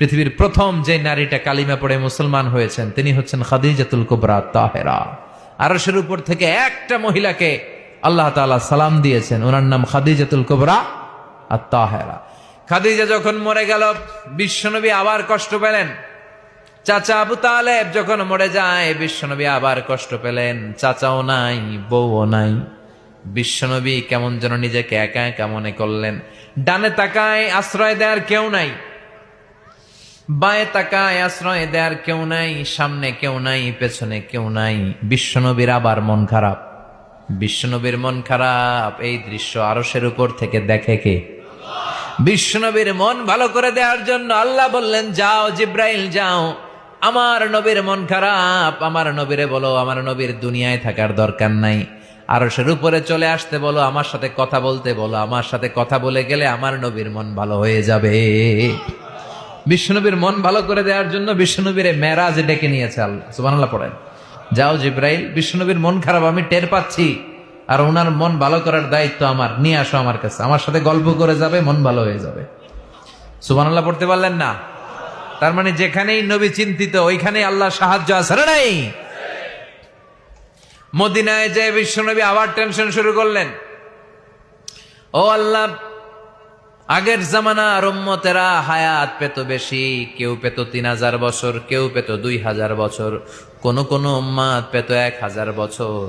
পৃথিবীর প্রথম যে নারীটা কালিমা পড়ে মুসলমান হয়েছেন তিনি হচ্ছেন খাদিজাতুল কুবরা তাহেরা। আরশের উপর থেকে একটা মহিলাকে আল্লাহ তাআলা সালাম দিয়েছেন, ওনার নাম খাদিজাতুল কুবরা আর তাহেরা। খাদিজা যখন মরে গেল, বিশ্বনবী আবার কষ্ট পেলেন। চাচা আবু তালেব যখন মরে যায়, বিশ্বনবী আবার কষ্ট পেলেন। চাচাও নাই, বউও নাই। বিশ্বনবী কেমন যেন নিজেকে একা একা মনে করলেন। ডানে তাকায়, আশ্রয় দেওয়ার কেউ নাই। বাঁয়ে তাকায়, আশ্রয় দেওয়ার কেউ নাই। সামনে কেউ নাই, পেছনে কেউ নাই। বিশ্বনবীর আবার মন খারাপ। বিশ্বনবীর মন খারাপ, এই দৃশ্য আরশের উপর থেকে দেখে কে? বিশ্বনবীর মন ভালো করে দেওয়ার জন্য আল্লাহ বললেন, যাও জিব্রাইল যাও, আমার নবীর মন খারাপ, আমার নবীরে বলো আমার নবীর দুনিয়ায় থাকার দরকার নাই, আরশের উপরে চলে আসতে বলো, আমার সাথে কথা বলতে বলো। আমার সাথে কথা বলে গেলে আমার নবীর মন ভালো হয়ে যাবে। বিশ্বনবীর মন ভালো করে দেওয়ার জন্য বিশ্বনবীর মেরাজে ডেকে নিয়েছে আল্লাহ। সুবহানাল্লাহ পড়েন। যাও জিব্রাইল, বিশ্বনবীর মন খারাপ আমি টের পাচ্ছি, আর ওনার মন ভালো করার দায়িত্ব আমার, নিয়ে আসো আমার কাছে, আমার সাথে গল্প করে যাবে, মন ভালো হয়ে যাবে। সুবহানাল্লাহ পড়তে পারলেন না? তার মানে যেখানেই নবী চিন্তিত ওইখানেই আল্লাহ সাহায্য আছে না নাই? মদিনায় যে বিশ্বনবী আবার টেনশন শুরু করলেন, ও আল্লাহ, আগের জামানার উম্মতেরা হায়াত পেত বেশি, কেউ পেত 3000 বছর, কেউ পেত 2000 বছর, কোন কোন উম্মাত পেত 1000 বছর।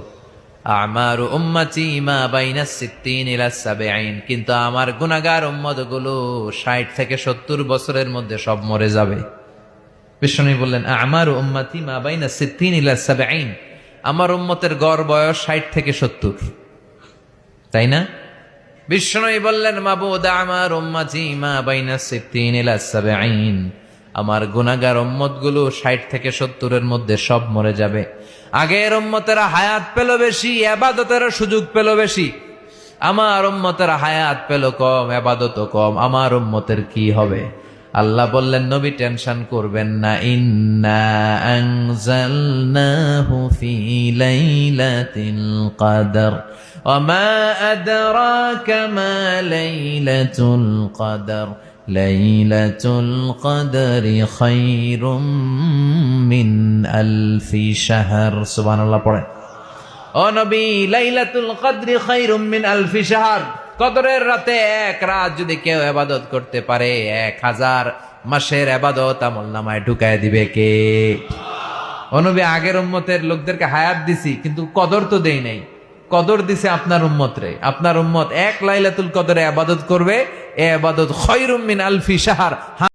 আমার উম্মতি মা বাইনা 60 ইলা 70, কিন্তু আমার গুনাহগার উম্মত গুলো 60 থেকে 70 বছরের মধ্যে সব মরে যাবে। বিশ্বনবী বললেন, আমার উম্মতি মা বাইনা 60 ইলা 70, আমার উম্মতের গড় বয়স 60 থেকে 70, তাই না? বিশ্বনবী বললেন, মাবুদ আমার উম্মতি মা বাইনা 60 ইলা 70, আমার গুনাহগার উম্মত গুলো 60 থেকে 70 এর মধ্যে সব মরে যাবে। আগের উম্মতেরা হায়াত পেল বেশি, ইবাদতের সুযোগ পেল বেশি, আমার উম্মতেরা হায়াত পেল কম, ইবাদত কম, আমার উম্মতের কি হবে? আল্লাহ বললেন, নবী টেনশন করবেন না, ইন্না আনজালনাহু ফি লাইলাতিল কদর ওয়া মা আদরাকা মা লাইলাতুল কদর লাইলাতুল কদরি খায়রুম মিন আলফি শাহর। সুবহানাল্লাহ পড়েন। ও নবী, লাইলাতুল কদরি খায়রুম মিন আলফি শাহর, কদরের রাতে এক রাত যদি কেউ ইবাদত করতে পারে 1000 মাসের ইবাদত আমলনামায় ঢুকায় দিবে কে? ও নবী, আগের উম্মতের লোকদেরকে হায়াত দিছি কিন্তু কদর তো দেই নাই। কদর দিছে আপনার উম্মত রে। আপনার উম্মত এক লাইলাতুল কদরে ইবাদত করবে, এ ইবাদত খায়রুম মিন আলফি শাহর।